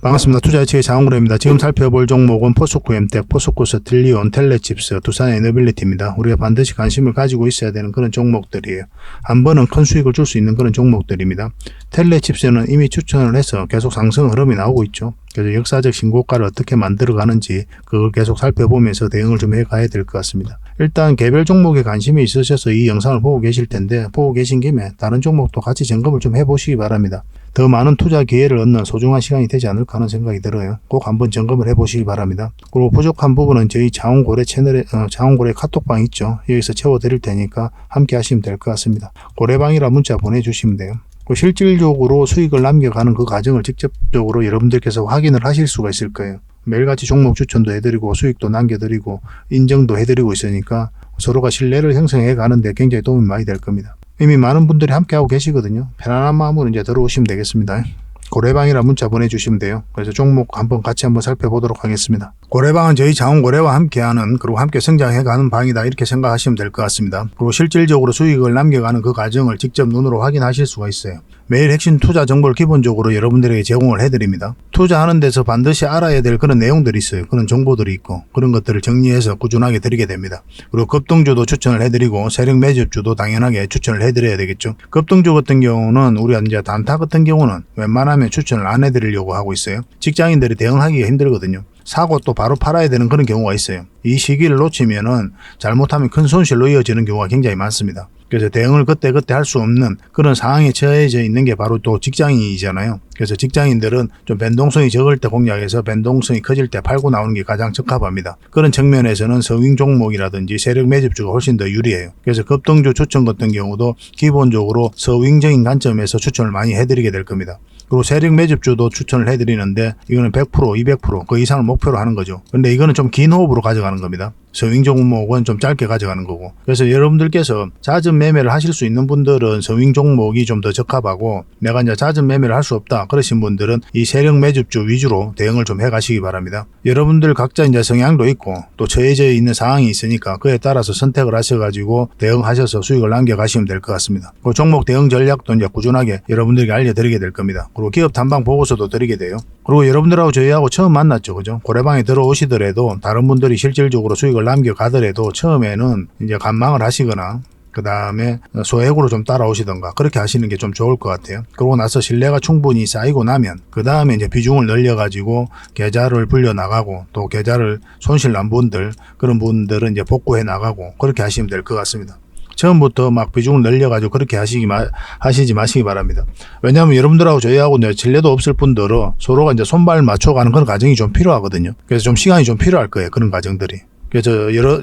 반갑습니다. 투자예측의 장원구래입니다. 지금 살펴볼 종목은 포스코엠텍, 포스코스틸리온, 텔레칩스, 두산에너빌리티입니다. 우리가 반드시 관심을 가지고 있어야 되는 그런 종목들이에요. 한 번은 큰 수익을 줄 수 있는 그런 종목들입니다. 텔레칩스는 이미 추천을 해서 계속 상승 흐름이 나오고 있죠. 그래서 역사적 신고가를 어떻게 만들어가는지 그걸 계속 살펴보면서 대응을 좀 해가야 될 것 같습니다. 일단 개별 종목에 관심이 있으셔서 이 영상을 보고 계실 텐데, 보고 계신 김에 다른 종목도 같이 점검을 좀 해보시기 바랍니다. 더 많은 투자 기회를 얻는 소중한 시간이 되지 않을까 하는 생각이 들어요. 꼭 한번 점검을 해보시기 바랍니다. 그리고 부족한 부분은 저희 장원고래 채널에 장원고래 카톡방 있죠. 여기서 채워드릴 테니까 함께 하시면 될 것 같습니다. 고래방이라 문자 보내주시면 돼요. 실질적으로 수익을 남겨가는 그 과정을 직접적으로 여러분들께서 확인을 하실 수가 있을 거예요. 매일같이 종목 추천도 해드리고 수익도 남겨드리고 인정도 해드리고 있으니까 서로가 신뢰를 형성해 가는데 굉장히 도움이 많이 될 겁니다. 이미 많은 분들이 함께하고 계시거든요. 편안한 마음으로 이제 들어오시면 되겠습니다. 고래방이라 문자 보내주시면 돼요. 그래서 종목 같이 한번 살펴보도록 하겠습니다. 고래방은 저희 장원고래와 함께하는, 그리고 함께 성장해가는 방이다, 이렇게 생각하시면 될 것 같습니다. 그리고 실질적으로 수익을 남겨가는 그 과정을 직접 눈으로 확인하실 수가 있어요. 매일 핵심 투자 정보를 기본적으로 여러분들에게 제공을 해드립니다. 투자하는 데서 반드시 알아야 될 그런 내용들이 있어요. 그런 정보들이 있고 그런 것들을 정리해서 꾸준하게 드리게 됩니다. 그리고 급등주도 추천을 해드리고 세력 매집주도 당연하게 추천을 해드려야 되겠죠. 급등주 같은 경우는 우리가 이제 단타 같은 경우는 웬만하면 추천을 안 해드리려고 하고 있어요. 직장인들이 대응하기가 힘들거든요. 사고 또 바로 팔아야 되는 그런 경우가 있어요. 이 시기를 놓치면은 잘못하면 큰 손실로 이어지는 경우가 굉장히 많습니다. 그래서 대응을 그때그때 할 수 없는 그런 상황에 처해져 있는 게 바로 또 직장인이잖아요. 그래서 직장인들은 좀 변동성이 적을 때 공략해서 변동성이 커질 때 팔고 나오는 게 가장 적합합니다. 그런 측면에서는 서윙 종목이라든지 세력 매집주가 훨씬 더 유리해요. 그래서 급등주 추천 같은 경우도 기본적으로 서윙적인 관점에서 추천을 많이 해드리게 될 겁니다. 그리고 세력 매집주도 추천을 해드리는데 이거는 100%, 200% 그 이상을 목표로 하는 거죠. 근데 이거는 좀 긴 호흡으로 가져가는 겁니다. 서윙 종목은 좀 짧게 가져가는 거고. 그래서 여러분들께서 잦은 매매를 하실 수 있는 분들은 서윙 종목이 좀 더 적합하고, 내가 이제 잦은 매매를 할 수 없다 그러신 분들은 이 세력 매집주 위주로 대응을 좀 해가시기 바랍니다. 여러분들 각자 이제 성향도 있고 또 처해져 있는 상황이 있으니까 그에 따라서 선택을 하셔가지고 대응하셔서 수익을 남겨가시면 될 것 같습니다. 그 종목 대응 전략도 이제 꾸준하게 여러분들에게 알려드리게 될 겁니다. 그리고 기업 탐방 보고서도 드리게 돼요. 그리고 여러분들하고 저희하고 처음 만났죠, 그죠? 고래방에 들어오시더라도 다른 분들이 실질적으로 수익을 남겨가더라도 처음에는 이제 관망을 하시거나 그 다음에 소액으로 좀 따라오시던가 그렇게 하시는 게 좀 좋을 것 같아요. 그러고 나서 신뢰가 충분히 쌓이고 나면 그 다음에 이제 비중을 늘려가지고 계좌를 불려 나가고, 또 계좌를 손실 난 분들, 그런 분들은 이제 복구해 나가고 그렇게 하시면 될 것 같습니다. 처음부터 막 비중을 늘려가지고 그렇게 하시지 마시기 바랍니다. 왜냐하면 여러분들하고 저희하고 신뢰도 없을 뿐더러 서로가 이제 손발 맞춰가는 그런 과정이 좀 필요하거든요. 그래서 좀 시간이 좀 필요할 거예요, 그런 과정들이. 그래서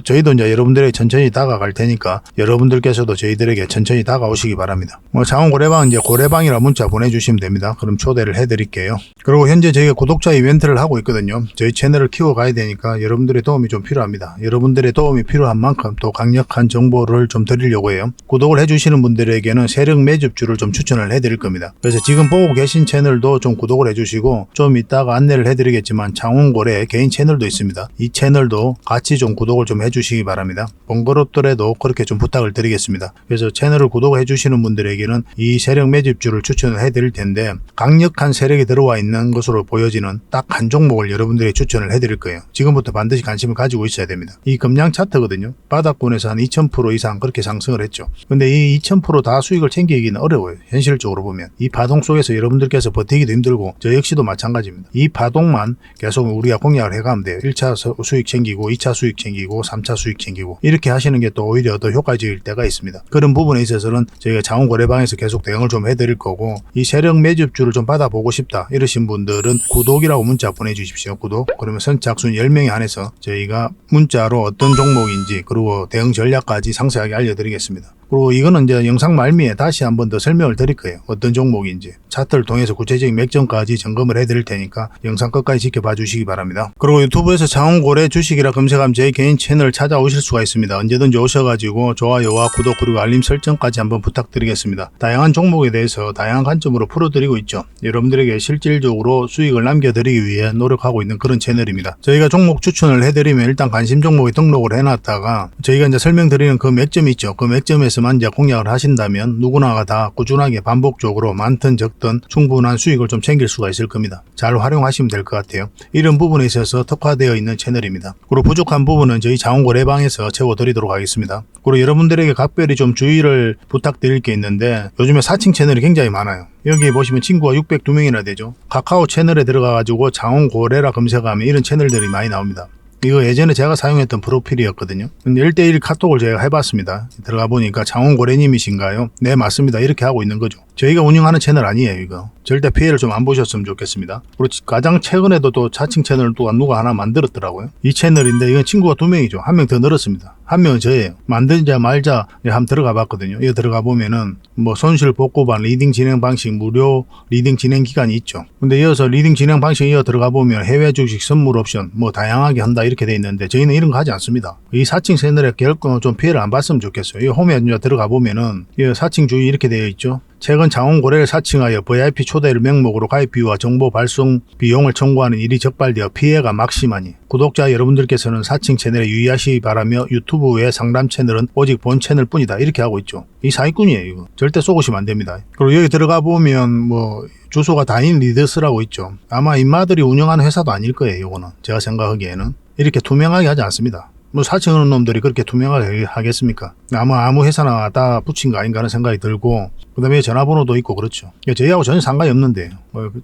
저희도 이제 여러분들에게 천천히 다가갈 테니까 여러분들께서도 저희들에게 천천히 다가오시기 바랍니다. 장원고래방 이제 고래방이라 문자 보내주시면 됩니다. 그럼 초대를 해드릴게요. 그리고 현재 저희가 구독자 이벤트를 하고 있거든요. 저희 채널을 키워가야 되니까 여러분들의 도움이 좀 필요합니다. 여러분들의 도움이 필요한 만큼 또 강력한 정보를 좀 드리려고 해요. 구독을 해주시는 분들에게는 세력 매집주를 좀 추천을 해드릴 겁니다. 그래서 지금 보고 계신 채널도 좀 구독을 해주시고, 좀 이따가 안내를 해드리겠지만 장원고래 개인 채널도 있습니다. 이 채널도 같이 좀 구독을 좀 해주시기 바랍니다. 번거롭더라도 그렇게 좀 부탁을 드리겠습니다. 그래서 채널을 구독해 주시는 분들에게는 이 세력 매집주를 추천을 해드릴 텐데, 강력한 세력이 들어와 있는 것으로 보여지는 딱 한 종목을 여러분들이 추천을 해드릴 거예요. 지금부터 반드시 관심을 가지고 있어야 됩니다. 이 금량 차트거든요. 바닥권에서 한 2000% 이상 그렇게 상승을 했죠. 근데 이 2000% 다 수익을 챙기기는 어려워요. 현실적으로 보면 이 파동 속에서 여러분들께서 버티기도 힘들고 저 역시도 마찬가지입니다. 이 파동만 계속 우리가 공략을 해가면 돼요. 1차 수익 챙기고 2차 수익 챙기고 3차 수익 챙기고 이렇게 하시는 게 또 오히려 더 효과적일 때가 있습니다. 그런 부분에 있어서는 저희가 장원고래방에서 계속 대응을 좀 해드릴 거고, 이 세력 매집주를 좀 받아보고 싶다 이러신 분들은 구독이라고 문자 보내주십시오. 구독. 그러면 선착순 10명에 한해서 저희가 문자로 어떤 종목인지 그리고 대응 전략까지 상세하게 알려드리겠습니다. 그리고 이거는 이제 영상 말미에 다시 한번 더 설명을 드릴 거예요. 어떤 종목인지. 차트를 통해서 구체적인 맥점까지 점검을 해드릴 테니까 영상 끝까지 지켜봐 주시기 바랍니다. 그리고 유튜브에서 장원고래 주식이라 검색하면 궁금하시다면 제 개인 채널 찾아오실 수가 있습니다. 언제든지 오셔가지고 좋아요와 구독 그리고 알림 설정까지 한번 부탁드리겠습니다. 다양한 종목에 대해서 다양한 관점으로 풀어드리고 있죠. 여러분들에게 실질적으로 수익을 남겨드리기 위해 노력하고 있는 그런 채널입니다. 저희가 종목 추천을 해드리면 일단 관심 종목에 등록을 해놨다가 저희가 이제 설명드리는 그 맥점이 있죠. 그 맥점에서만 이제 공략을 하신다면 누구나가 다 꾸준하게 반복적으로 많든 적든 충분한 수익을 좀 챙길 수가 있을 겁니다. 잘 활용하시면 될 것 같아요. 이런 부분에 있어서 특화되어 있는 채널입니다. 그리고 부족한 부분은 저희 자원거래방에서 채워드리도록 하겠습니다. 그리고 여러분들에게 각별히 좀 주의를 부탁드릴 게 있는데 요즘에 사칭 채널이 굉장히 많아요. 여기 보시면 친구가 602명이나 되죠. 카카오 채널에 들어가가지고 자원거래라 검색하면 이런 채널들이 많이 나옵니다. 이거 예전에 제가 사용했던 프로필이었거든요. 근데 1대1 카톡을 제가 해봤습니다. 들어가 보니까 장원고래님이신가요? 네, 맞습니다. 이렇게 하고 있는 거죠. 저희가 운영하는 채널 아니에요, 이거. 절대 피해를 좀 안 보셨으면 좋겠습니다. 그리고 가장 최근에도 또 자칭 채널을 또 누가 하나 만들었더라고요. 이 채널인데 이건 친구가 2명이죠. 1명 더 늘었습니다. 1명은 저예요. 만들자 말자 한번 들어가 봤거든요. 이거 들어가 보면은 뭐 손실 복구반 리딩 진행 방식 무료 리딩 진행 기간이 있죠. 근데 이어서 리딩 진행 방식 이어 들어가 보면 해외 주식 선물 옵션 뭐 다양하게 한다 이렇게 돼 있는데 저희는 이런 거 하지 않습니다. 이 사칭 채널에 결코 좀 피해를 안 봤으면 좋겠어요. 이 홈에 들어가 보면은 이 사칭 주의 이렇게 되어 있죠. 최근 장원거래를 사칭하여 VIP 초대를 명목으로 가입비와 정보 발송 비용을 청구하는 일이 적발되어 피해가 막심하니 구독자 여러분들께서는 사칭 채널에 유의하시기 바라며 유튜브 외 상담 채널은 오직 본 채널 뿐이다 이렇게 하고 있죠. 이 사기꾼이에요. 이거 절대 쏘시면 안 됩니다. 그리고 여기 들어가 보면 뭐 주소가 다인 리더스라고 있죠. 아마 인마들이 운영하는 회사도 아닐 거예요. 이거는 제가 생각하기에는 이렇게 투명하게 하지 않습니다. 뭐 사칭하는 놈들이 그렇게 투명하게 하겠습니까? 아무 회사나 다 붙인 거 아닌가 하는 생각이 들고 그 다음에 전화번호도 있고 그렇죠. 저희하고 전혀 상관이 없는데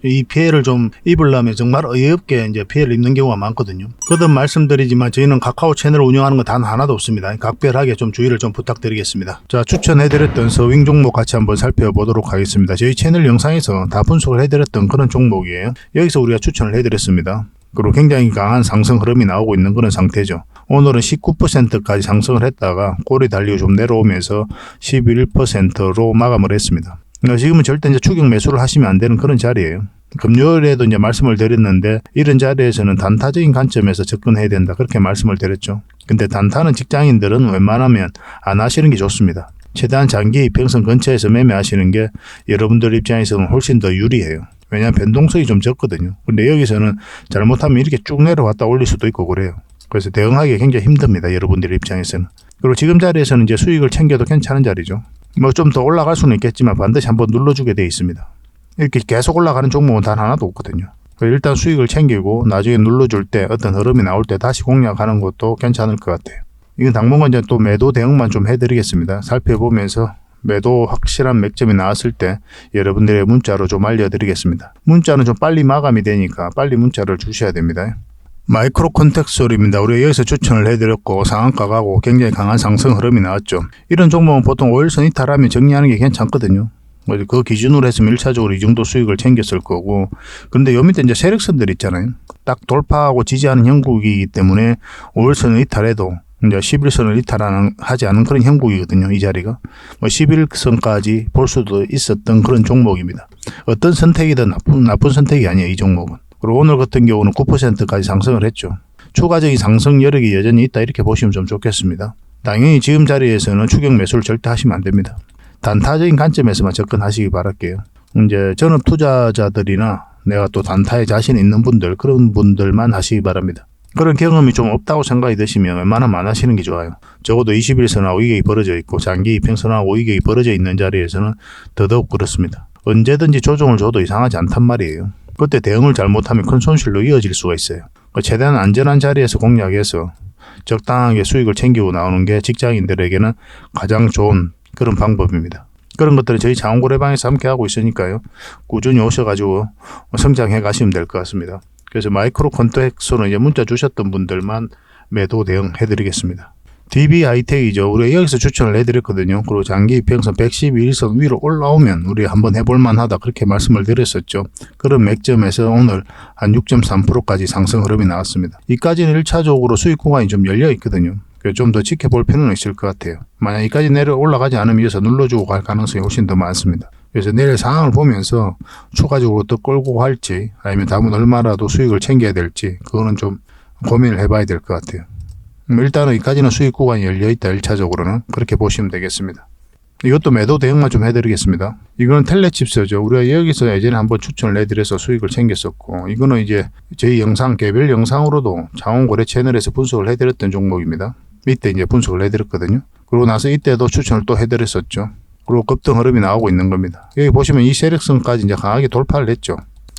이 피해를 좀 입으려면 정말 어이없게 이제 피해를 입는 경우가 많거든요. 거듭 말씀드리지만 저희는 카카오 채널을 운영하는 건 단 하나도 없습니다. 각별하게 좀 주의를 좀 부탁드리겠습니다. 자, 추천해드렸던 서윙 종목 같이 한번 살펴보도록 하겠습니다. 저희 채널 영상에서 다 분석을 해드렸던 그런 종목이에요. 여기서 우리가 추천을 해드렸습니다. 그리고 굉장히 강한 상승 흐름이 나오고 있는 그런 상태죠. 오늘은 19%까지 상승을 했다가 꼬리 달리고 좀 내려오면서 11%로 마감을 했습니다. 지금은 절대 이제 추격 매수를 하시면 안 되는 그런 자리예요. 금요일에도 이제 말씀을 드렸는데 이런 자리에서는 단타적인 관점에서 접근해야 된다 그렇게 말씀을 드렸죠. 근데 단타는 직장인들은 웬만하면 안 하시는 게 좋습니다. 최대한 장기 이평선 근처에서 매매하시는 게 여러분들 입장에서는 훨씬 더 유리해요. 왜냐하면 변동성이 좀 적거든요. 근데 여기서는 잘못하면 이렇게 쭉 내려왔다 올릴 수도 있고 그래요. 그래서 대응하기 굉장히 힘듭니다. 여러분들 입장에서는. 그리고 지금 자리에서는 이제 수익을 챙겨도 괜찮은 자리죠. 뭐 좀 더 올라갈 수는 있겠지만 반드시 한번 눌러주게 돼 있습니다. 이렇게 계속 올라가는 종목은 단 하나도 없거든요. 일단 수익을 챙기고 나중에 눌러줄 때 어떤 흐름이 나올 때 다시 공략하는 것도 괜찮을 것 같아요. 이건 당분간 이제 또 매도 대응만 좀 해드리겠습니다. 살펴보면서 매도 확실한 맥점이 나왔을 때 여러분들의 문자로 좀 알려드리겠습니다. 문자는 좀 빨리 마감이 되니까 빨리 문자를 주셔야 됩니다. 마이크로 컨텍스트입니다. 우리가 여기서 추천을 해드렸고 상한가 가고 굉장히 강한 상승 흐름이 나왔죠. 이런 종목은 보통 5일선 이탈하면 정리하는 게 괜찮거든요. 그 기준으로 했으면 1차적으로 이 정도 수익을 챙겼을 거고 그런데 요 밑에 이제 세력선들 있잖아요. 딱 돌파하고 지지하는 형국이기 때문에 5일선을 이탈해도 이제 11선을 하지 않은 그런 형국이거든요. 이 자리가 11선까지 볼 수도 있었던 그런 종목입니다. 어떤 선택이든 나쁜 선택이 아니에요. 이 종목은. 그리고 오늘 같은 경우는 9%까지 상승을 했죠. 추가적인 상승 여력이 여전히 있다 이렇게 보시면 좀 좋겠습니다. 당연히 지금 자리에서는 추격 매수를 절대 하시면 안 됩니다. 단타적인 관점에서만 접근하시기 바랄게요. 이제 전업 투자자들이나 내가 또 단타에 자신 있는 분들 그런 분들만 하시기 바랍니다. 그런 경험이 좀 없다고 생각이 드시면 웬만하면 안 하시는 게 좋아요. 적어도 21선하고 이격이 벌어져 있고 장기 이평선하고 이격이 벌어져 있는 자리에서는 더더욱 그렇습니다. 언제든지 조정을 줘도 이상하지 않단 말이에요. 그때 대응을 잘못하면 큰 손실로 이어질 수가 있어요. 최대한 안전한 자리에서 공략해서 적당하게 수익을 챙기고 나오는 게 직장인들에게는 가장 좋은 그런 방법입니다. 그런 것들은 저희 자원거래방에서 함께 하고 있으니까요. 꾸준히 오셔가지고 성장해 가시면 될 것 같습니다. 그래서 마이크로 컨텍스트는 이제 문자 주셨던 분들만 매도 대응 해드리겠습니다. DB하이텍이죠. 우리가 여기서 추천을 해드렸거든요. 그리고 장기 이평선 112일선 위로 올라오면 우리 한번 해볼만 하다 그렇게 말씀을 드렸었죠. 그런 맥점에서 오늘 한 6.3%까지 상승 흐름이 나왔습니다. 이까지는 1차적으로 수익 구간이 좀 열려 있거든요. 좀 더 지켜볼 필요는 있을 것 같아요. 만약 이까지 내려 올라가지 않으면 이어서 눌러주고 갈 가능성이 훨씬 더 많습니다. 그래서 내일 상황을 보면서 추가적으로 더 끌고 갈지 아니면 다음은 얼마라도 수익을 챙겨야 될지 그거는 좀 고민을 해봐야 될 것 같아요. 일단은 여기까지는 수익 구간이 열려있다. 1차적으로는 그렇게 보시면 되겠습니다. 이것도 매도 대응만 좀 해드리겠습니다. 이거는 텔레칩스죠. 우리가 여기서 예전에 한번 추천을 해드려서 수익을 챙겼었고, 이거는 이제 저희 영상, 개별 영상으로도 장원거래 채널에서 분석을 해드렸던 종목입니다. 이때 이제 분석을 해드렸거든요. 그러고 나서 이때도 추천을 또 해드렸었죠. 그리고 급등 흐름이 나오고 있는 겁니다. 여기 보시면 이 세력선까지 이제 강하게 돌파를 했죠.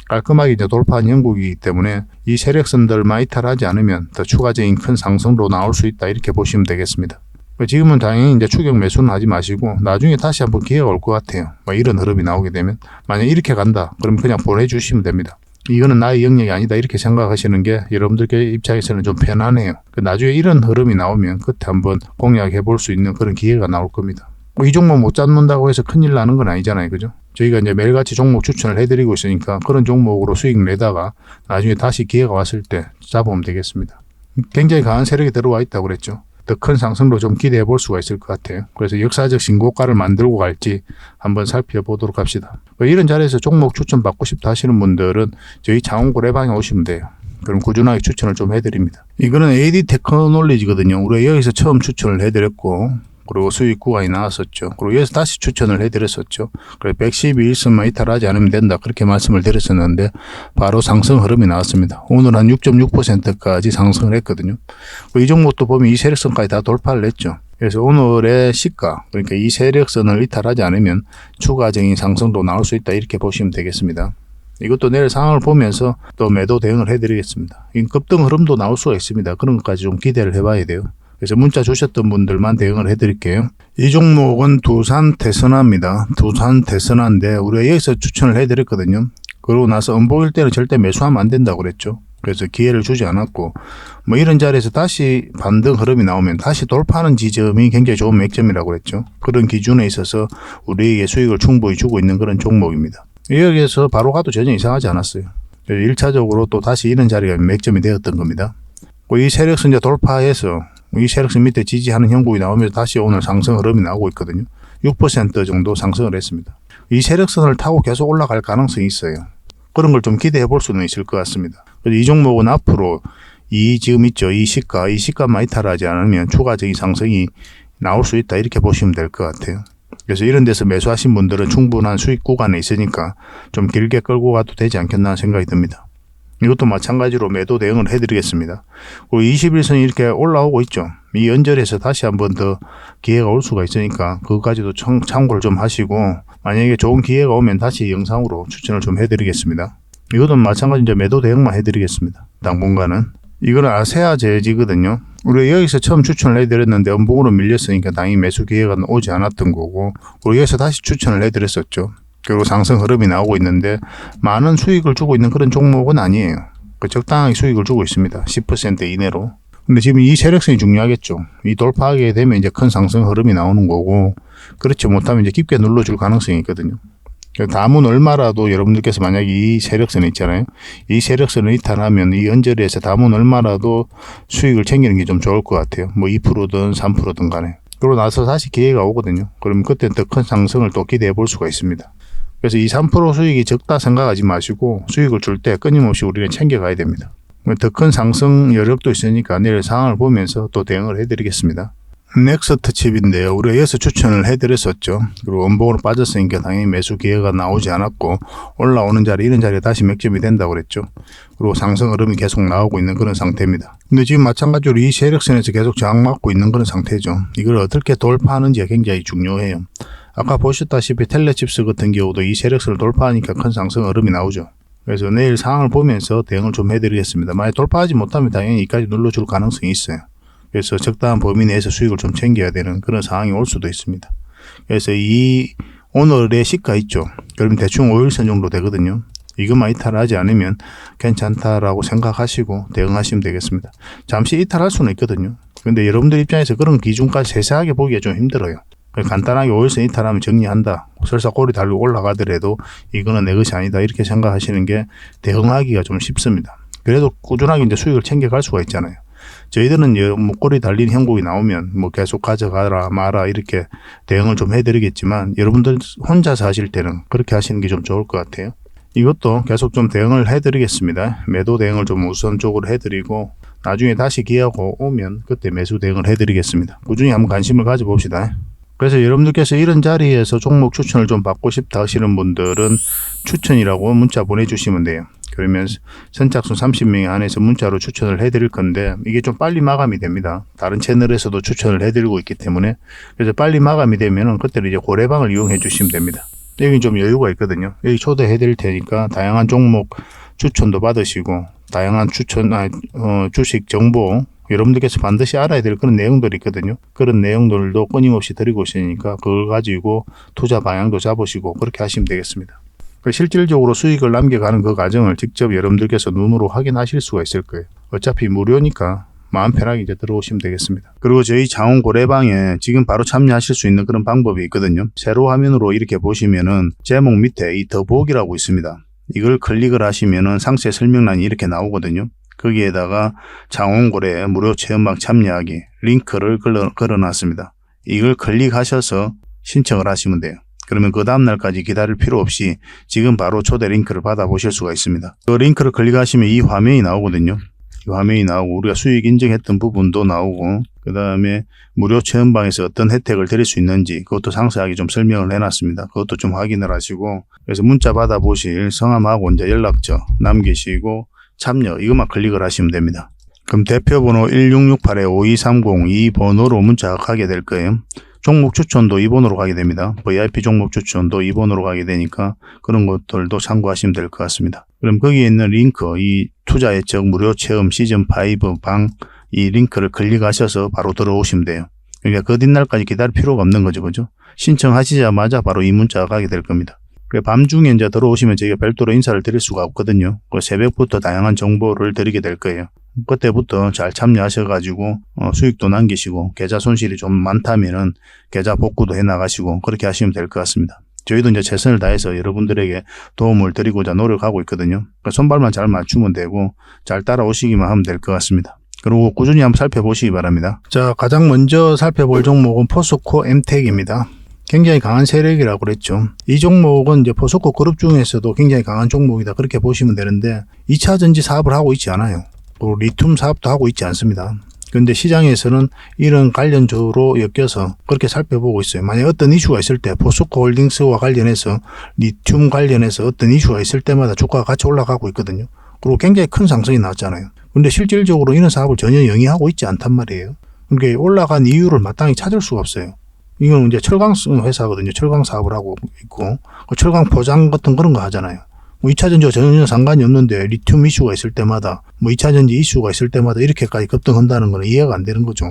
깔끔하게 이제 돌파한 형국이기 때문에 이 세력선들만 이탈하지 않으면 더 추가적인 큰 상승으로 나올 수 있다. 이렇게 보시면 되겠습니다. 지금은 당연히 이제 추격 매수는 하지 마시고 나중에 다시 한번 기회가 올 것 같아요. 이런 흐름이 나오게 되면 만약 이렇게 간다 그러면 그냥 보내주시면 됩니다. 이거는 나의 영역이 아니다 이렇게 생각하시는 게 여러분들께 입장에서는 좀 편하네요. 나중에 이런 흐름이 나오면 그때 한번 공략해 볼 수 있는 그런 기회가 나올 겁니다. 이 종목 못 잡는다고 해서 큰일 나는 건 아니잖아요. 그죠? 저희가 이제 매일같이 종목 추천을 해드리고 있으니까 그런 종목으로 수익 내다가 나중에 다시 기회가 왔을 때 잡으면 되겠습니다. 굉장히 강한 세력이 들어와 있다고 그랬죠. 더 큰 상승도 좀 기대해 볼 수가 있을 것 같아요. 그래서 역사적 신고가를 만들고 갈지 한번 살펴보도록 합시다. 이런 자리에서 종목 추천 받고 싶다 하시는 분들은 저희 장원거래방에 오시면 돼요. 그럼 꾸준하게 추천을 좀 해드립니다. 이거는 AD 테크놀리지거든요. 우리가 여기서 처음 추천을 해드렸고 그리고 수익 구간이 나왔었죠. 그리고 여기서 다시 추천을 해드렸었죠. 그래 112일선만 이탈하지 않으면 된다. 그렇게 말씀을 드렸었는데 바로 상승 흐름이 나왔습니다. 오늘 한 6.6%까지 상승을 했거든요. 이 종목도 보면 이 세력선까지 다 돌파를 했죠. 그래서 오늘의 시가, 그러니까 이 세력선을 이탈하지 않으면 추가적인 상승도 나올 수 있다. 이렇게 보시면 되겠습니다. 이것도 내일 상황을 보면서 또 매도 대응을 해드리겠습니다. 급등 흐름도 나올 수가 있습니다. 그런 것까지 좀 기대를 해봐야 돼요. 그래서 문자 주셨던 분들만 대응을 해드릴게요. 이 종목은 두산 대선화입니다. 두산 대선화인데 우리가 여기서 추천을 해드렸거든요. 그러고 나서 음봉일 때는 절대 매수하면 안 된다고 그랬죠. 그래서 기회를 주지 않았고 이런 자리에서 다시 반등 흐름이 나오면 다시 돌파하는 지점이 굉장히 좋은 맥점이라고 그랬죠. 그런 기준에 있어서 우리에게 수익을 충분히 주고 있는 그런 종목입니다. 여기에서 바로 가도 전혀 이상하지 않았어요. 1차적으로 또 다시 이런 자리가 맥점이 되었던 겁니다. 이 세력선 이제 돌파해서 이 세력선 밑에 지지하는 형국이 나오면서 다시 오늘 상승 흐름이 나오고 있거든요. 6% 정도 상승을 했습니다. 이 세력선을 타고 계속 올라갈 가능성이 있어요. 그런 걸 좀 기대해 볼 수는 있을 것 같습니다. 이 종목은 앞으로 지금 있죠. 이 시가만 이탈하지 않으면 추가적인 상승이 나올 수 있다. 이렇게 보시면 될 것 같아요. 그래서 이런 데서 매수하신 분들은 충분한 수익 구간에 있으니까 좀 길게 끌고 가도 되지 않겠나 생각이 듭니다. 이것도 마찬가지로 매도 대응을 해드리겠습니다. 그리고 21선이 이렇게 올라오고 있죠. 이 연절에서 다시 한번 더 기회가 올 수가 있으니까 그것까지도 참고를 좀 하시고 만약에 좋은 기회가 오면 다시 영상으로 추천을 좀 해드리겠습니다. 이것도 마찬가지로 이제 매도 대응만 해드리겠습니다. 당분간은. 이거는 아세아 제지거든요. 우리가 여기서 처음 추천을 해드렸는데 음봉으로 밀렸으니까 당연히 매수 기회가 오지 않았던 거고 그리고 여기서 다시 추천을 해드렸었죠. 그리고 상승 흐름이 나오고 있는데 많은 수익을 주고 있는 그런 종목은 아니에요. 적당하게 수익을 주고 있습니다. 10% 이내로. 근데 지금 이 세력성이 중요하겠죠. 이 돌파하게 되면 이제 큰 상승 흐름이 나오는 거고 그렇지 못하면 이제 깊게 눌러줄 가능성이 있거든요. 다문 얼마라도 여러분들께서 만약에 이 세력선 있잖아요. 이 세력선을 이탈하면 이 언저리에서 다문 얼마라도 수익을 챙기는 게 좀 좋을 것 같아요. 2%든 3%든 간에. 그러고 나서 다시 기회가 오거든요. 그러면 그때는 더 큰 상승을 또 기대해 볼 수가 있습니다. 그래서 이 3% 수익이 적다 생각하지 마시고 수익을 줄 때 끊임없이 우리는 챙겨가야 됩니다. 더 큰 상승 여력도 있으니까 내일 상황을 보면서 또 대응을 해드리겠습니다. 넥스트 칩인데요. 우리가 여기서 추천을 해드렸었죠. 그리고 음봉으로 빠졌으니까 당연히 매수 기회가 나오지 않았고 올라오는 자리 이런 자리에 다시 맥점이 된다고 그랬죠. 그리고 상승 흐름이 계속 나오고 있는 그런 상태입니다. 근데 지금 마찬가지로 이 세력선에서 계속 저항받고 있는 그런 상태죠. 이걸 어떻게 돌파하는지가 굉장히 중요해요. 아까 보셨다시피 텔레칩스 같은 경우도 이 세력선을 돌파하니까 큰 상승 흐름이 나오죠. 그래서 내일 상황을 보면서 대응을 좀 해드리겠습니다. 만약 돌파하지 못하면 당연히 이까지 눌러줄 가능성이 있어요. 그래서 적당한 범위 내에서 수익을 좀 챙겨야 되는 그런 상황이 올 수도 있습니다. 그래서 이 오늘의 시가 있죠. 그럼 대충 5일선 정도 되거든요. 이것만 이탈하지 않으면 괜찮다라고 생각하시고 대응하시면 되겠습니다. 잠시 이탈할 수는 있거든요. 근데 여러분들 입장에서 그런 기준까지 세세하게 보기가 좀 힘들어요. 간단하게 5일선 이탈하면 정리한다. 설사 꼬리 달고 올라가더라도 이거는 내 것이 아니다. 이렇게 생각하시는 게 대응하기가 좀 쉽습니다. 그래도 꾸준하게 이제 수익을 챙겨갈 수가 있잖아요. 저희들은 꼬리 달린 형국이 나오면 계속 가져가라 마라 이렇게 대응을 좀 해드리겠지만 여러분들 혼자서 하실 때는 그렇게 하시는 게 좀 좋을 것 같아요. 이것도 계속 좀 대응을 해드리겠습니다. 매도 대응을 좀 우선적으로 해드리고 나중에 다시 기회가 오면 그때 매수 대응을 해드리겠습니다. 꾸준히 한번 관심을 가져봅시다. 그래서 여러분들께서 이런 자리에서 종목 추천을 좀 받고 싶다 하시는 분들은 추천이라고 문자 보내주시면 돼요. 그러면 선착순 30명에 한해서 문자로 추천을 해드릴 건데 이게 좀 빨리 마감이 됩니다. 다른 채널에서도 추천을 해드리고 있기 때문에 그래서 빨리 마감이 되면은 그때는 이제 고래방을 이용해 주시면 됩니다. 여기 좀 여유가 있거든요. 여기 초대해드릴 테니까 다양한 종목 추천도 받으시고 다양한 주식 정보 여러분들께서 반드시 알아야 될 그런 내용들이 있거든요. 그런 내용들도 끊임없이 드리고 있으니까 그걸 가지고 투자 방향도 잡으시고 그렇게 하시면 되겠습니다. 실질적으로 수익을 남겨가는 그 과정을 직접 여러분들께서 눈으로 확인하실 수가 있을 거예요. 어차피 무료니까 마음 편하게 이제 들어오시면 되겠습니다. 그리고 저희 장원 고래방에 지금 바로 참여하실 수 있는 그런 방법이 있거든요. 세로 화면으로 이렇게 보시면은 제목 밑에 이 더보기라고 있습니다. 이걸 클릭을 하시면은 상세 설명란이 이렇게 나오거든요. 거기에다가 장원고래 무료 체험방 참여하기 링크를 걸어놨습니다. 이걸 클릭하셔서 신청을 하시면 돼요. 그러면 그 다음날까지 기다릴 필요 없이 지금 바로 초대 링크를 받아보실 수가 있습니다. 그 링크를 클릭하시면 이 화면이 나오거든요. 이 화면이 나오고 우리가 수익 인증했던 부분도 나오고 그 다음에 무료 체험방에서 어떤 혜택을 드릴 수 있는지 그것도 상세하게 좀 설명을 해놨습니다. 그것도 좀 확인을 하시고 그래서 문자 받아보실 성함하고 이제 연락처 남기시고 참여 이것만 클릭을 하시면 됩니다. 그럼 대표번호 1668-5230 이 번호로 문자가 가게 될 거예요. 종목 추천도 이 번호로 가게 됩니다. VIP 종목 추천도 이 번호로 가게 되니까 그런 것들도 참고하시면 될 것 같습니다. 그럼 거기에 있는 링크 이 투자 예측 무료 체험 시즌5 방 이 링크를 클릭하셔서 바로 들어오시면 돼요. 그러니까 그 뒷날까지 기다릴 필요가 없는 거죠. 그죠? 신청하시자마자 바로 이 문자가 가게 될 겁니다. 밤중에 이제 들어오시면 저희가 별도로 인사를 드릴 수가 없거든요. 새벽부터 다양한 정보를 드리게 될 거예요. 그때부터 잘 참여하셔가지고 수익도 남기시고 계좌 손실이 좀 많다면은 계좌 복구도 해 나가시고 그렇게 하시면 될 것 같습니다. 저희도 이제 최선을 다해서 여러분들에게 도움을 드리고자 노력하고 있거든요. 손발만 잘 맞추면 되고 잘 따라오시기만 하면 될 것 같습니다. 그리고 꾸준히 한번 살펴보시기 바랍니다. 자, 가장 먼저 살펴볼 종목은 포스코 엠텍입니다. 굉장히 강한 세력이라고 그랬죠. 이 종목은 이제 포스코 그룹 중에서도 굉장히 강한 종목이다. 그렇게 보시면 되는데 2차 전지 사업을 하고 있지 않아요. 또 리튬 사업도 하고 있지 않습니다. 그런데 시장에서는 이런 관련주로 엮여서 그렇게 살펴보고 있어요. 만약 어떤 이슈가 있을 때 포스코 홀딩스와 관련해서 리튬 관련해서 어떤 이슈가 있을 때마다 주가가 같이 올라가고 있거든요. 그리고 굉장히 큰 상승이 나왔잖아요. 근데 실질적으로 이런 사업을 전혀 영위하고 있지 않단 말이에요. 그러니까 올라간 이유를 마땅히 찾을 수가 없어요. 이건 이제 철강 회사거든요. 철강 사업을 하고 있고, 철강 포장 같은 그런 거 하잖아요. 2차 전지와 전혀 상관이 없는데 리튬 이슈가 있을 때마다 2차 전지 이슈가 있을 때마다 이렇게까지 급등한다는 건 이해가 안 되는 거죠.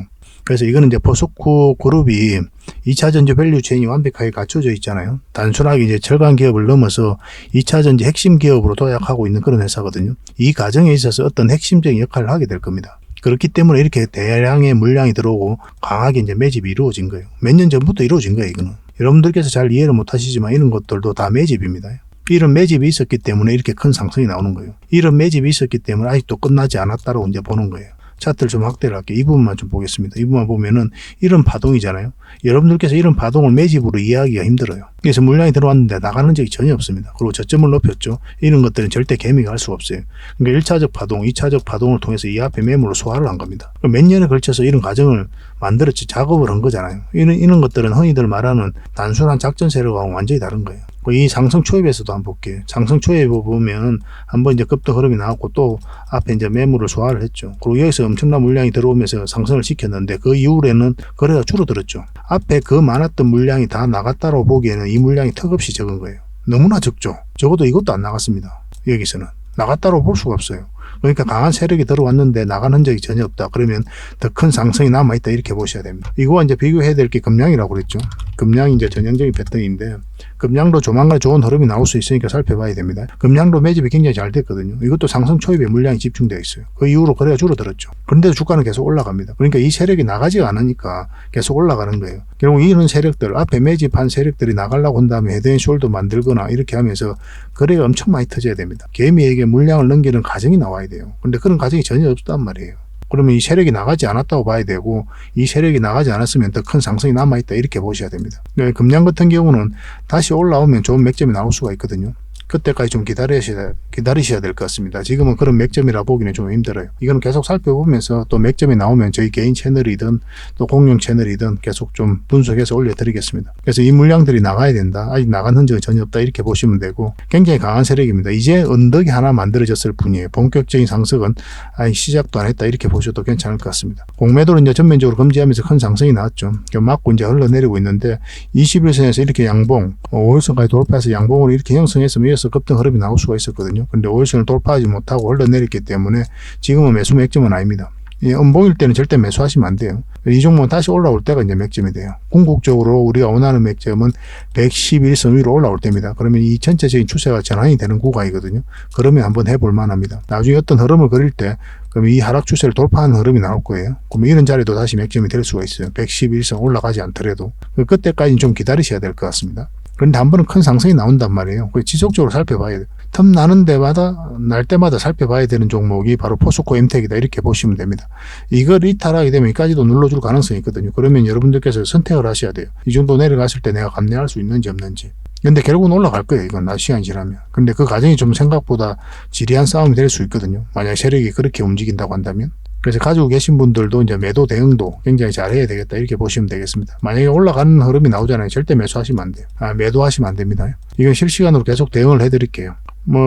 그래서 이거는 이제 포스코 그룹이 2차 전지 밸류 체인이 완벽하게 갖춰져 있잖아요. 단순하게 이제 철강 기업을 넘어서 2차 전지 핵심 기업으로 도약하고 있는 그런 회사거든요. 이 과정에 있어서 어떤 핵심적인 역할을 하게 될 겁니다. 그렇기 때문에 이렇게 대량의 물량이 들어오고 강하게 이제 매집이 이루어진 거예요. 몇 년 전부터 이루어진 거예요, 이거는. 여러분들께서 잘 이해를 못 하시지만 이런 것들도 다 매집입니다. 이런 매집이 있었기 때문에 이렇게 큰 상승이 나오는 거예요. 이런 매집이 있었기 때문에 아직도 끝나지 않았다고 이제 보는 거예요. 차트를 좀 확대를 할게요. 이 부분만 좀 보겠습니다. 이 부분만 보면은 이런 파동이잖아요. 여러분들께서 이런 파동을 매집으로 이해하기가 힘들어요. 그래서 물량이 들어왔는데 나가는 적이 전혀 없습니다. 그리고 저점을 높였죠. 이런 것들은 절대 개미가 할 수가 없어요. 그러니까 1차적 파동, 2차적 파동을 통해서 이 앞에 매물을 소화를 한 겁니다. 몇 년에 걸쳐서 이런 과정을 만들었지 작업을 한 거잖아요. 이런 것들은 흔히들 말하는 단순한 작전 세력하고 완전히 다른 거예요. 이 상승 초입에서도 한번 볼게요. 상승 초입에 보면 한번 이제 급등 흐름이 나왔고 또 앞에 이제 매물을 소화를 했죠. 그리고 여기서 엄청난 물량이 들어오면서 상승을 시켰는데 그 이후에는 거래가 줄어들었죠. 앞에 그 많았던 물량이 다 나갔다고 보기에는 이 물량이 턱없이 적은 거예요. 너무나 적죠. 적어도 이것도 안 나갔습니다. 여기서는. 나갔다고 볼 수가 없어요. 그러니까 강한 세력이 들어왔는데 나간 흔적이 전혀 없다. 그러면 더 큰 상승이 남아있다. 이렇게 보셔야 됩니다. 이거와 이제 비교해야 될 게 금량이라고 그랬죠. 금량이 이제 전형적인 패턴인데 금량도 조만간 좋은 흐름이 나올 수 있으니까 살펴봐야 됩니다. 금량도 매집이 굉장히 잘 됐거든요. 이것도 상승 초입에 물량이 집중되어 있어요. 그 이후로 거래가 줄어들었죠. 그런데도 주가는 계속 올라갑니다. 그러니까 이 세력이 나가지가 않으니까 계속 올라가는 거예요. 결국 이런 세력들, 앞에 매집한 세력들이 나가려고 한 다음에 헤드앤숄더 만들거나 이렇게 하면서 거래가 엄청 많이 터져야 됩니다. 개미에게 물량을 넘기는 과정이 나와야 돼요. 근데 그런 과정이 전혀 없단 말이에요. 그러면 이 세력이 나가지 않았다고 봐야 되고 이 세력이 나가지 않았으면 더 큰 상승이 남아있다. 이렇게 보셔야 됩니다. 금량 같은 경우는 다시 올라오면 좋은 맥점이 나올 수가 있거든요. 그때까지 좀 기다리셔야 될 것 같습니다. 지금은 그런 맥점이라 보기는 좀 힘들어요. 이거는 계속 살펴보면서 또 맥점이 나오면 저희 개인 채널이든 또 공용 채널이든 계속 좀 분석해서 올려드리겠습니다. 그래서 이 물량들이 나가야 된다. 아직 나간 흔적이 전혀 없다. 이렇게 보시면 되고 굉장히 강한 세력입니다. 이제 언덕이 하나 만들어졌을 뿐이에요. 본격적인 상승은 아직 시작도 안 했다. 이렇게 보셔도 괜찮을 것 같습니다. 공매도를 이제 전면적으로 금지하면서 큰 상승이 나왔죠. 맞고 이제 흘러내리고 있는데 21선에서 이렇게 양봉 5일선까지 돌파해서 양봉으로 이렇게 형성했으면 이어서 급등 흐름이 나올 수가 있었거든요. 근데 5일선을 돌파하지 못하고 흘러내렸기 때문에 지금은 매수 맥점은 아닙니다. 음봉일 때는 절대 매수하시면 안 돼요. 이 종목은 다시 올라올 때가 이제 맥점이 돼요. 궁극적으로 우리가 원하는 맥점은 111선 위로 올라올 때입니다. 그러면 이 전체적인 추세가 전환이 되는 구간이거든요. 그러면 한번 해볼 만합니다. 나중에 어떤 흐름을 그릴 때 그럼 이 하락 추세를 돌파하는 흐름이 나올 거예요. 그러면 이런 자리도 다시 맥점이 될 수가 있어요. 111선 올라가지 않더라도. 그때까지는 좀 기다리셔야 될 것 같습니다. 그런데 한 번은 큰 상승이 나온단 말이에요. 지속적으로 살펴봐야 돼요. 틈 나는 데마다, 날 때마다 살펴봐야 되는 종목이 바로 포스코 엠텍이다. 이렇게 보시면 됩니다. 이걸 이탈하게 되면 여기까지도 눌러줄 가능성이 있거든요. 그러면 여러분들께서 선택을 하셔야 돼요. 이 정도 내려갔을 때 내가 감내할 수 있는지 없는지. 근데 결국은 올라갈 거예요. 이건 낮 시간이 지나면. 근데 그 과정이 좀 생각보다 지리한 싸움이 될 수 있거든요. 만약 세력이 그렇게 움직인다고 한다면. 그래서 가지고 계신 분들도 이제 매도 대응도 굉장히 잘해야 되겠다. 이렇게 보시면 되겠습니다. 만약에 올라가는 흐름이 나오잖아요. 절대 매수하시면 안 돼요. 매도하시면 안 됩니다. 이건 실시간으로 계속 대응을 해드릴게요.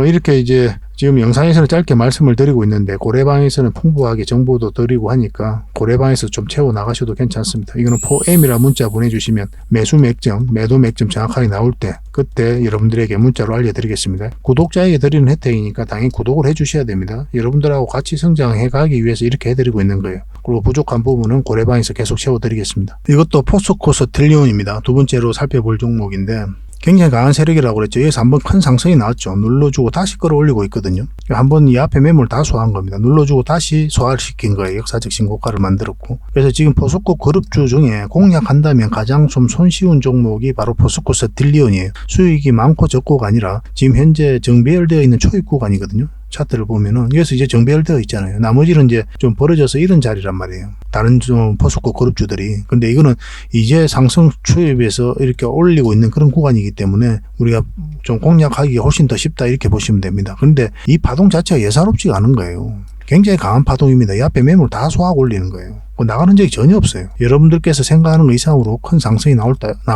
이렇게 이제 지금 영상에서는 짧게 말씀을 드리고 있는데 고래방에서는 풍부하게 정보도 드리고 하니까 고래방에서 좀 채워 나가셔도 괜찮습니다. 이거는 포M이라 문자 보내주시면 매수 맥점, 매도 맥점 정확하게 나올 때 그때 여러분들에게 문자로 알려드리겠습니다. 구독자에게 드리는 혜택이니까 당연히 구독을 해주셔야 됩니다. 여러분들하고 같이 성장해 가기 위해서 이렇게 해드리고 있는 거예요. 그리고 부족한 부분은 고래방에서 계속 채워드리겠습니다. 이것도 포스코 스틸리온입니다. 두 번째로 살펴볼 종목인데 굉장히 강한 세력이라고 그랬죠. 여기서 한번 큰 상승이 나왔죠. 눌러주고 다시 끌어올리고 있거든요. 한번 이 앞에 매물 다 소화한 겁니다. 눌러주고 다시 소화시킨 거예요. 역사적 신고가를 만들었고. 그래서 지금 포스코 그룹주 중에 공략한다면 가장 좀 손쉬운 종목이 바로 포스코 스틸리온이에요. 수익이 많고 적고가 아니라 지금 현재 정배열되어 있는 초입 구간이거든요. 차트를 보면은 여기서 이제 정배열되어 있잖아요. 나머지는 이제 좀 벌어져서 이런 자리란 말이에요. 다른 좀 포스코 그룹주들이. 근데 이거는 이제 상승 추입에서 이렇게 올리고 있는 그런 구간이기 때문에 우리가 좀 공략하기가 훨씬 더 쉽다 이렇게 보시면 됩니다. 그런데 이 파동 자체가 예사롭지가 않은 거예요. 굉장히 강한 파동입니다. 이 앞에 매물 다 소화하고 올리는 거예요. 나가는 적이 전혀 없어요. 여러분들께서 생각하는 것 이상으로 큰 상승이 나올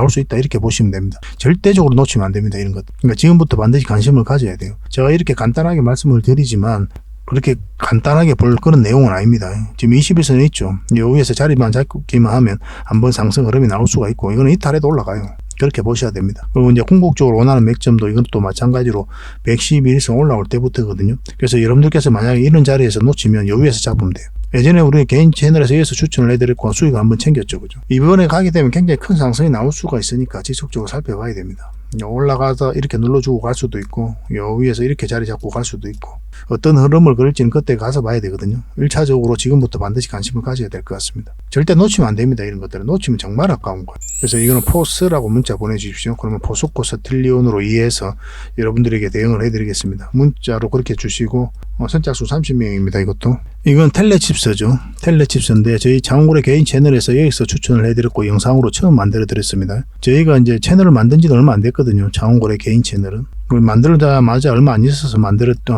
수 있다 이렇게 보시면 됩니다. 절대적으로 놓치면 안 됩니다. 이런 것. 그러니까 지금부터 반드시 관심을 가져야 돼요. 제가 이렇게 간단하게 말씀을 드리지만 그렇게 간단하게 볼 그런 내용은 아닙니다. 지금 21선에 있죠. 이 위에서 자리만 잡기만 하면 한번 상승 흐름이 나올 수가 있고 이거는 이탈해도 올라가요. 그렇게 보셔야 됩니다. 그리고 이제 궁극적으로 원하는 맥점도 이것도 마찬가지로 111선 올라올 때부터거든요. 그래서 여러분들께서 만약에 이런 자리에서 놓치면 요 위에서 잡으면 돼요. 예전에 우리 개인 채널에서 이어서 추천을 해드렸고 수익을 한번 챙겼죠. 그죠? 이번에 가게 되면 굉장히 큰 상승이 나올 수가 있으니까 지속적으로 살펴봐야 됩니다. 올라가서 이렇게 눌러주고 갈 수도 있고 요 위에서 이렇게 자리 잡고 갈 수도 있고 어떤 흐름을 그릴지는 그때 가서 봐야 되거든요. 1차적으로 지금부터 반드시 관심을 가져야 될 것 같습니다. 절대 놓치면 안 됩니다. 이런 것들은 놓치면 정말 아까운 거예요. 그래서 이거는 포스라고 문자 보내주십시오. 그러면 포스코 스틸리온으로 이해해서 여러분들에게 대응을 해드리겠습니다. 문자로 그렇게 주시고 선착순 30명입니다. 이건 텔레칩스죠. 텔레칩스인데 저희 장원고래 개인 채널에서 여기서 추천을 해드렸고 영상으로 처음 만들어 드렸습니다. 저희가 이제 채널을 만든 지는 얼마 안 됐거든요. 장원고래 개인 채널은. 만들자마자 얼마 안 있어서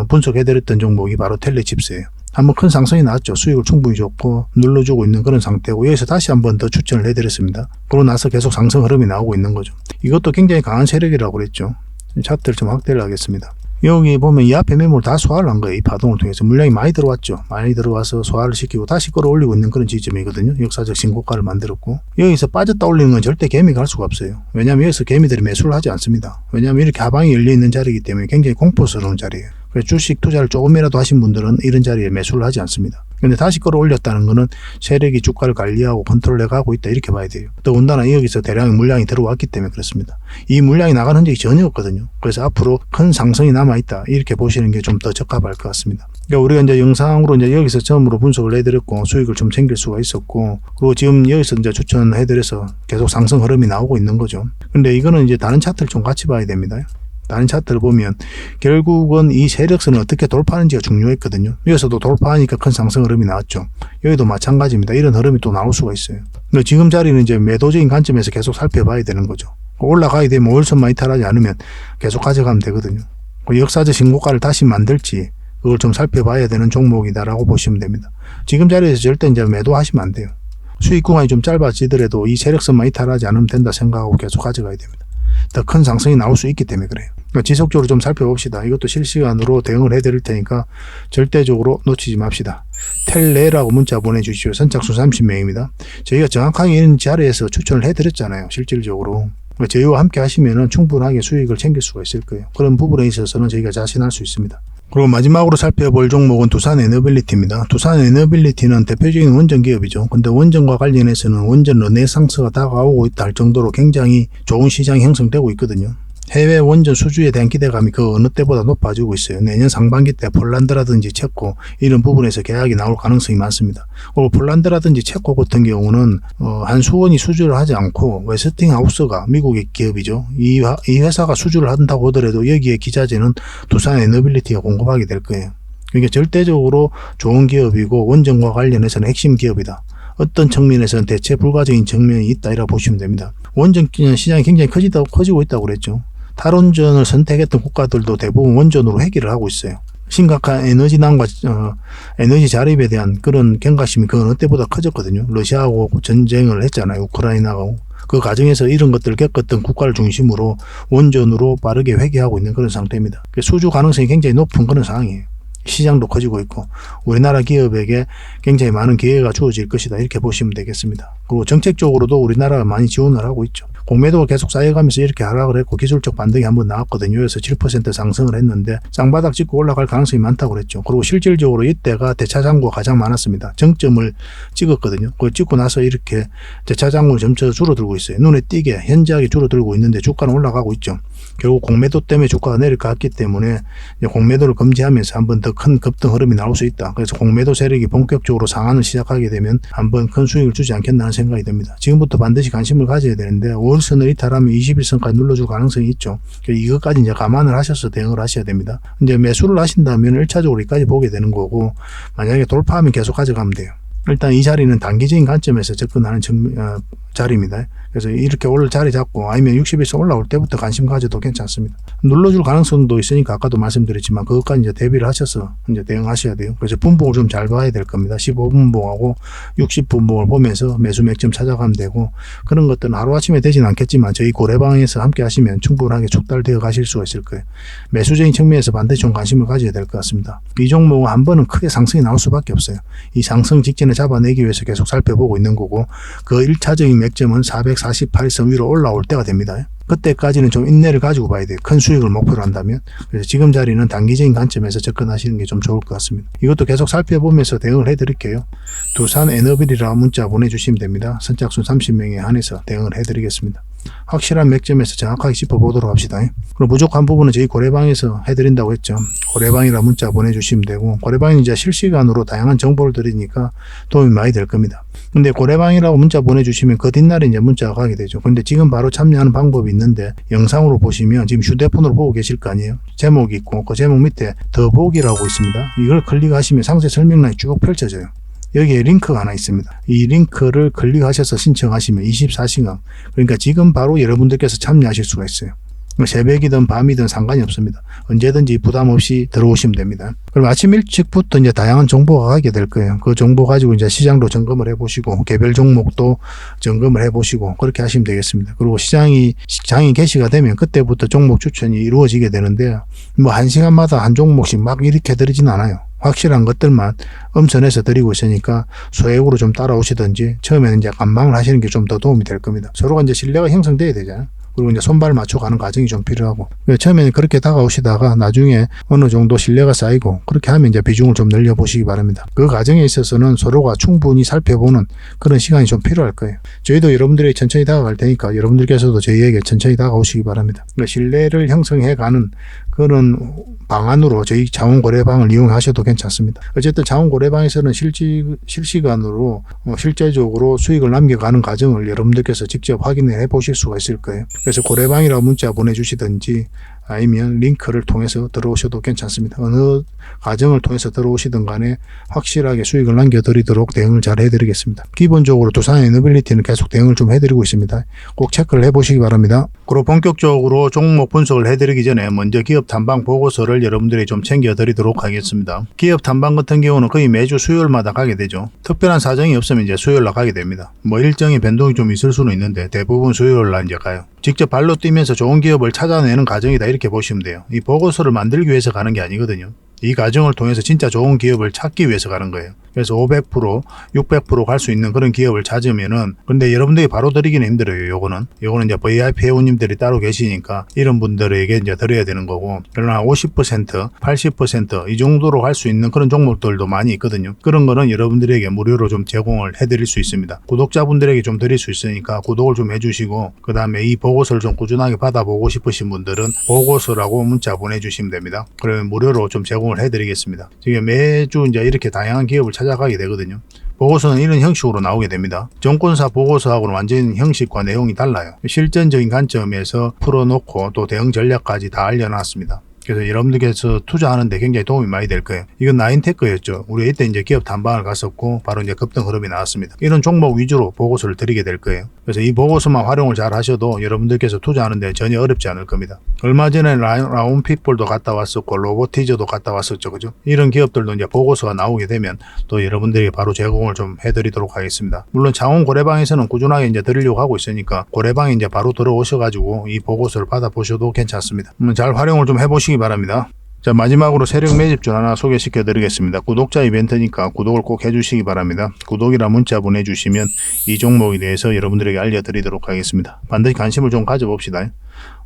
분석해드렸던 종목이 바로 텔레칩스예요. 한번 큰 상승이 나왔죠. 수익을 충분히 줬고 눌러주고 있는 그런 상태고 여기서 다시 한번 더 추천을 해드렸습니다. 그러고 나서 계속 상승 흐름이 나오고 있는 거죠. 이것도 굉장히 강한 세력이라고 그랬죠. 차트를 좀 확대를 하겠습니다. 여기 보면 이 앞에 매물 다 소화를 한 거예요. 이 파동을 통해서 물량이 많이 들어왔죠. 많이 들어와서 소화를 시키고 다시 끌어올리고 있는 그런 지점이거든요. 역사적 신고가를 만들었고 여기서 빠졌다 올리는 건 절대 개미가 할 수가 없어요. 왜냐하면 여기서 개미들이 매수를 하지 않습니다. 왜냐하면 이렇게 하방이 열려있는 자리이기 때문에 굉장히 공포스러운 자리예요. 그래서 주식 투자를 조금이라도 하신 분들은 이런 자리에 매수를 하지 않습니다. 근데 다시 끌어올렸다는 거는 세력이 주가를 관리하고 컨트롤해 가고 있다 이렇게 봐야 돼요. 더군다나 여기서 대량의 물량이 들어왔기 때문에 그렇습니다. 이 물량이 나가는 흔적이 전혀 없거든요. 그래서 앞으로 큰 상승이 남아있다 이렇게 보시는 게 좀 더 적합할 것 같습니다. 그러니까 우리가 이제 영상으로 이제 여기서 처음으로 분석을 해드렸고 수익을 좀 챙길 수가 있었고 그리고 지금 여기서 이제 추천해드려서 계속 상승 흐름이 나오고 있는 거죠. 근데 이거는 이제 다른 차트를 좀 같이 봐야 됩니다. 다른 차트를 보면 결국은 이 세력선을 어떻게 돌파하는지가 중요했거든요. 여기서도 돌파하니까 큰 상승 흐름이 나왔죠. 여기도 마찬가지입니다. 이런 흐름이 또 나올 수가 있어요. 근데 지금 자리는 이제 매도적인 관점에서 계속 살펴봐야 되는 거죠. 올라가야 되면 5일선만 이탈하지 않으면 계속 가져가면 되거든요. 그 역사적 신고가를 다시 만들지 그걸 좀 살펴봐야 되는 종목이다라고 보시면 됩니다. 지금 자리에서 절대 이제 매도하시면 안 돼요. 수익 구간이 좀 짧아지더라도 이 세력선만 이탈하지 않으면 된다 생각하고 계속 가져가야 됩니다. 더 큰 상승이 나올 수 있기 때문에 그래요. 그러니까 지속적으로 좀 살펴봅시다. 이것도 실시간으로 대응을 해드릴 테니까 절대적으로 놓치지 맙시다. 텔레라고 문자 보내주시오. 선착순 30명입니다. 저희가 정확하게 이런 자리에서 추천을 해드렸잖아요. 실질적으로. 그러니까 저희와 함께 하시면 충분하게 수익을 챙길 수가 있을 거예요. 그런 부분에 있어서는 저희가 자신할 수 있습니다. 그리고 마지막으로 살펴볼 종목은 두산에너빌리티입니다. 두산에너빌리티는 대표적인 원전 기업이죠. 근데 원전과 관련해서는 원전 르네상스가 다가오고 있다 할 정도로 굉장히 좋은 시장이 형성되고 있거든요. 해외 원전 수주에 대한 기대감이 그 어느 때보다 높아지고 있어요. 내년 상반기 때 폴란드라든지 체코 이런 부분에서 계약이 나올 가능성이 많습니다. 그리고 폴란드라든지 체코 같은 경우는 한수원이 수주를 하지 않고 웨스팅하우스가 미국의 기업이죠. 이 회사가 수주를 한다고 하더라도 여기에 기자재는 두산에너빌리티가 공급하게 될 거예요. 그러니까 절대적으로 좋은 기업이고 원전과 관련해서는 핵심 기업이다. 어떤 측면에서는 대체 불가적인 측면이 있다 이라 보시면 됩니다. 원전 시장이 굉장히 커지고 있다고 그랬죠. 탈원전을 선택했던 국가들도 대부분 원전으로 회귀를 하고 있어요. 심각한 에너지난과 에너지 자립에 대한 그런 경각심이 그 어느 때보다 커졌거든요. 러시아하고 전쟁을 했잖아요. 우크라이나하고. 그 과정에서 이런 것들을 겪었던 국가를 중심으로 원전으로 빠르게 회귀하고 있는 그런 상태입니다. 수주 가능성이 굉장히 높은 그런 상황이에요. 시장도 커지고 있고 우리나라 기업에게 굉장히 많은 기회가 주어질 것이다 이렇게 보시면 되겠습니다. 그리고 정책적으로도 우리나라가 많이 지원을 하고 있죠. 공매도가 계속 쌓여가면서 이렇게 하락을 했고 기술적 반등이 한번 나왔거든요. 그래서 7% 상승을 했는데 쌍바닥 찍고 올라갈 가능성이 많다고 그랬죠. 그리고 실질적으로 이때가 대차장고가 가장 많았습니다. 정점을 찍었거든요. 그걸 찍고 나서 이렇게 대차장고는 점차 줄어들고 있어요. 눈에 띄게 현저하게 줄어들고 있는데 주가는 올라가고 있죠. 결국 공매도 때문에 주가가 내려갔기 때문에 공매도를 금지하면서 한번 더 큰 급등 흐름이 나올 수 있다. 그래서 공매도 세력이 본격적으로 상한을 시작하게 되면 한번 큰 수익을 주지 않겠나 하는 생각이 듭니다. 지금부터 반드시 관심을 가져야 되는데 5일선을 이탈하면 21선까지 눌러줄 가능성이 있죠. 이것까지 이제 감안을 하셔서 대응을 하셔야 됩니다. 이제 매수를 하신다면 1차적으로 여기까지 보게 되는 거고 만약에 돌파하면 계속 가져가면 돼요. 일단 이 자리는 단기적인 관점에서 접근하는 자리입니다. 그래서 이렇게 자리 잡고 아니면 60일선 올라올 때부터 관심 가져도 괜찮습니다. 눌러줄 가능성도 있으니까 아까도 말씀드렸지만 그것까지 이제 대비를 하셔서 이제 대응하셔야 돼요. 그래서 분봉을 좀 잘 봐야 될 겁니다. 15분봉하고 60분봉을 보면서 매수 맥점 찾아가면 되고 그런 것들은 하루아침에 되지는 않겠지만 저희 고래방에서 함께 하시면 충분하게 축달되어 가실 수가 있을 거예요. 매수적인 측면에서 반드시 좀 관심을 가져야 될 것 같습니다. 이 종목은 한 번은 크게 상승이 나올 수밖에 없어요. 이 상승 직전에 잡아내기 위해서 계속 살펴보고 있는 거고 그 1차적인 맥점은 448선 위로 올라올 때가 됩니다. 그때까지는 좀 인내를 가지고 봐야 돼요. 큰 수익을 목표로 한다면. 그래서 지금 자리는 단기적인 관점에서 접근하시는 게 좀 좋을 것 같습니다. 이것도 계속 살펴보면서 대응을 해드릴게요. 두산에너빌이라고 문자 보내주시면 됩니다. 선착순 30명에 한해서 대응을 해드리겠습니다. 확실한 맥점에서 정확하게 짚어보도록 합시다. 그럼 부족한 부분은 저희 고래방에서 해드린다고 했죠. 고래방이라 문자 보내주시면 되고 고래방은 이제 실시간으로 다양한 정보를 드리니까 도움이 많이 될 겁니다. 근데 고래방이라고 문자 보내주시면 그 뒷날에 이제 문자가 가게 되죠. 근데 지금 바로 참여하는 방법이 있는데 영상으로 보시면 지금 휴대폰으로 보고 계실 거 아니에요. 제목이 있고 그 제목 밑에 더보기라고 있습니다. 이걸 클릭하시면 상세 설명란이 쭉 펼쳐져요. 여기에 링크가 하나 있습니다. 이 링크를 클릭하셔서 신청하시면 24시간 그러니까 지금 바로 여러분들께서 참여하실 수가 있어요. 새벽이든 밤이든 상관이 없습니다. 언제든지 부담 없이 들어오시면 됩니다. 그럼 아침 일찍부터 이제 다양한 정보가 가게 될 거예요. 그 정보 가지고 이제 시장도 점검을 해보시고 개별 종목도 점검을 해보시고 그렇게 하시면 되겠습니다. 그리고 장이 개시가 되면 그때부터 종목 추천이 이루어지게 되는데 뭐 1시간마다 한 종목씩 막 이렇게 드리지는 않아요. 확실한 것들만 엄선해서 드리고 있으니까 소액으로 좀 따라오시든지 처음에는 이제 관망을 하시는 게 좀 더 도움이 될 겁니다. 서로가 이제 신뢰가 형성돼야 되잖아요. 그리고 이제 손발 맞춰가는 과정이 좀 필요하고 처음에는 그렇게 다가오시다가 나중에 어느 정도 신뢰가 쌓이고 그렇게 하면 이제 비중을 좀 늘려보시기 바랍니다. 그 과정에 있어서는 서로가 충분히 살펴보는 그런 시간이 좀 필요할 거예요. 저희도 여러분들이 천천히 다가갈 테니까 여러분들께서도 저희에게 천천히 다가오시기 바랍니다. 그러니까 신뢰를 형성해가는 그런 방안으로 저희 자원거래방을 이용하셔도 괜찮습니다. 어쨌든 자원거래방에서는 실시간으로 실제적으로 수익을 남겨가는 과정을 여러분들께서 직접 확인해 보실 수가 있을 거예요. 그래서 고래방이라고 문자 보내주시든지 아니면 링크를 통해서 들어오셔도 괜찮습니다. 어느 과정을 통해서 들어오시든 간에 확실하게 수익을 남겨드리도록 대응을 잘 해드리겠습니다. 기본적으로 두산 에너빌리티는 계속 대응을 좀 해드리고 있습니다. 꼭 체크를 해보시기 바랍니다. 그리고 본격적으로 종목 분석을 해드리기 전에 먼저 기업 탐방 보고서를 여러분들이 좀 챙겨드리도록 하겠습니다. 기업 탐방 같은 경우는 거의 매주 수요일마다 가게 되죠. 특별한 사정이 없으면 이제 수요일날 가게 됩니다. 뭐 일정의 변동이 좀 있을 수는 있는데 대부분 수요일날 이제 가요. 직접 발로 뛰면서 좋은 기업을 찾아내는 과정이다 이렇게 보시면 돼요. 이 보고서를 만들기 위해서 가는 게 아니거든요. 이 과정을 통해서 진짜 좋은 기업을 찾기 위해서 가는 거예요. 그래서 500%, 600% 갈 수 있는 그런 기업을 찾으면은, 근데 여러분들이 바로 드리기는 힘들어요. 요거는 이제 VIP 회원님들이 따로 계시니까 이런 분들에게 이제 드려야 되는 거고, 그러나 50%, 80% 이 정도로 갈 수 있는 그런 종목들도 많이 있거든요. 그런 거는 여러분들에게 무료로 좀 제공을 해드릴 수 있습니다. 구독자분들에게 좀 드릴 수 있으니까 구독을 좀 해주시고, 그 다음에 이 보고서를 좀 꾸준하게 받아보고 싶으신 분들은 보고서라고 문자 보내주시면 됩니다. 그러면 무료로 좀 제공을 해드리겠습니다. 지금 매주 이제 이렇게 다양한 기업을 찾아가게 되거든요. 보고서는 이런 형식으로 나오게 됩니다. 정권사 보고서하고는 완전 형식과 내용이 달라요. 실전적인 관점에서 풀어놓고 또 대응 전략까지 다 알려놨습니다. 그래서 여러분들께서 투자하는데 굉장히 도움이 많이 될 거예요. 이건 나인테크였죠. 우리 이때 이제 기업 탐방을 갔었고 바로 이제 급등 흐름이 나왔습니다. 이런 종목 위주로 보고서를 드리게 될 거예요. 그래서 이 보고서만 활용을 잘 하셔도 여러분들께서 투자하는데 전혀 어렵지 않을 겁니다. 얼마 전에 라운피플도 갔다 왔었고 로보티저도 갔다 왔었죠. 그죠? 이런 기업들도 이제 보고서가 나오게 되면 또 여러분들에게 바로 제공을 좀 해드리도록 하겠습니다. 물론 창원 고래방에서는 꾸준하게 이제 드리려고 하고 있으니까 고래방에 이제 바로 들어오셔가지고 이 보고서를 받아보셔도 괜찮습니다. 잘 활용을 좀 해보시기 바랍니다. 자, 마지막으로 세력 매집주 하나 소개시켜 드리겠습니다. 구독자 이벤트니까 구독을 꼭 해주시기 바랍니다. 구독이라 문자 보내주시면 이 종목에 대해서 여러분들에게 알려드리도록 하겠습니다. 반드시 관심을 좀 가져봅시다.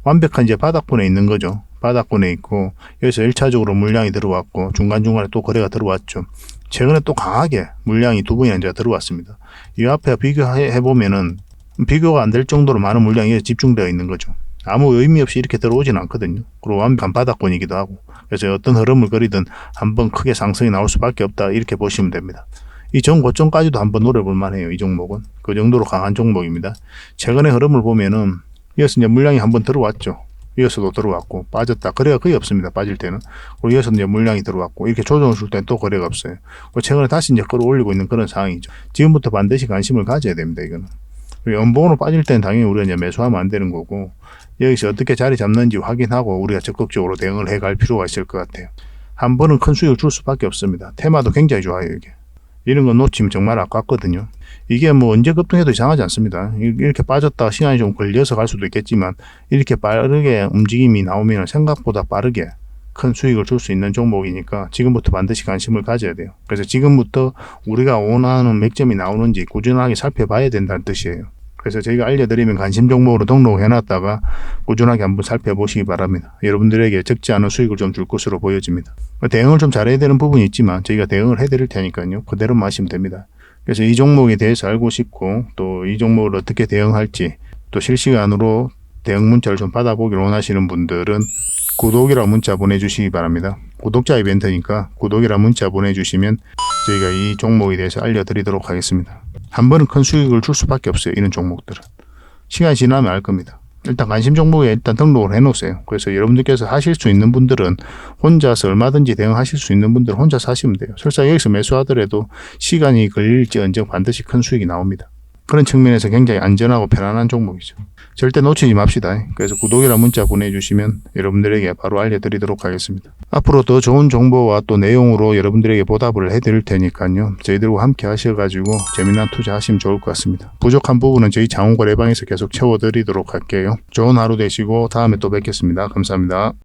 완벽한 이제 바닥권에 있는 거죠. 바닥권에 있고 여기서 1차적으로 물량이 들어왔고 중간중간에 또 거래가 들어왔죠. 최근에 또 강하게 물량이 두 번이나 이제 들어왔습니다. 이 앞에 비교해보면은 비교가 안 될 정도로 많은 물량이 집중되어 있는 거죠. 아무 의미 없이 이렇게 들어오지는 않거든요. 그리고 완벽한 바닥권이기도 하고, 그래서 어떤 흐름을 그리든 한번 크게 상승이 나올 수밖에 없다 이렇게 보시면 됩니다. 이 전 고점까지도 한번 노려볼 만해요. 이 종목은 그 정도로 강한 종목입니다. 최근의 흐름을 보면은 이어서 이제 물량이 한번 들어왔죠. 이어서도 들어왔고 빠졌다. 거래가 거의 없습니다. 빠질 때는. 그리고 이어서 이제 물량이 들어왔고 이렇게 조정을 줄 때는 또 거래가 없어요. 최근에 다시 이제 끌어올리고 있는 그런 상황이죠. 지금부터 반드시 관심을 가져야 됩니다. 이거는. 연봉으로 빠질 때는 당연히 우리가 이제 매수하면 안 되는 거고, 여기서 어떻게 자리 잡는지 확인하고 우리가 적극적으로 대응을 해갈 필요가 있을 것 같아요. 한 번은 큰 수익을 줄 수밖에 없습니다. 테마도 굉장히 좋아요. 이게 이런 거 놓치면 정말 아깝거든요. 이게 뭐 언제 급등해도 이상하지 않습니다. 이렇게 빠졌다가 시간이 좀 걸려서 갈 수도 있겠지만 이렇게 빠르게 움직임이 나오면 생각보다 빠르게 큰 수익을 줄 수 있는 종목이니까 지금부터 반드시 관심을 가져야 돼요. 그래서 지금부터 우리가 원하는 맥점이 나오는지 꾸준하게 살펴봐야 된다는 뜻이에요. 그래서 저희가 알려드리면 관심 종목으로 등록해놨다가 꾸준하게 한번 살펴보시기 바랍니다. 여러분들에게 적지 않은 수익을 좀 줄 것으로 보여집니다. 대응을 좀 잘해야 되는 부분이 있지만 저희가 대응을 해드릴 테니까요. 그대로 마시면 됩니다. 그래서 이 종목에 대해서 알고 싶고 또 이 종목을 어떻게 대응할지 또 실시간으로 대응 문자를 좀 받아보기를 원하시는 분들은 구독이라 문자 보내주시기 바랍니다. 구독자 이벤트니까 구독이라 문자 보내주시면 저희가 이 종목에 대해서 알려드리도록 하겠습니다. 한 번은 큰 수익을 줄 수밖에 없어요. 이런 종목들은. 시간이 지나면 알 겁니다. 일단 관심 종목에 일단 등록을 해놓으세요. 그래서 여러분들께서 하실 수 있는 분들은 혼자서 얼마든지 대응하실 수 있는 분들은 혼자서 하시면 돼요. 설사 여기서 매수하더라도 시간이 걸릴지언정 반드시 큰 수익이 나옵니다. 그런 측면에서 굉장히 안전하고 편안한 종목이죠. 절대 놓치지 맙시다. 그래서 구독이라 문자 보내주시면 여러분들에게 바로 알려드리도록 하겠습니다. 앞으로 더 좋은 정보와 또 내용으로 여러분들에게 보답을 해드릴 테니까요. 저희들과 함께 하셔가지고 재미난 투자하시면 좋을 것 같습니다. 부족한 부분은 저희 창원 거래방에서 계속 채워드리도록 할게요. 좋은 하루 되시고 다음에 또 뵙겠습니다. 감사합니다.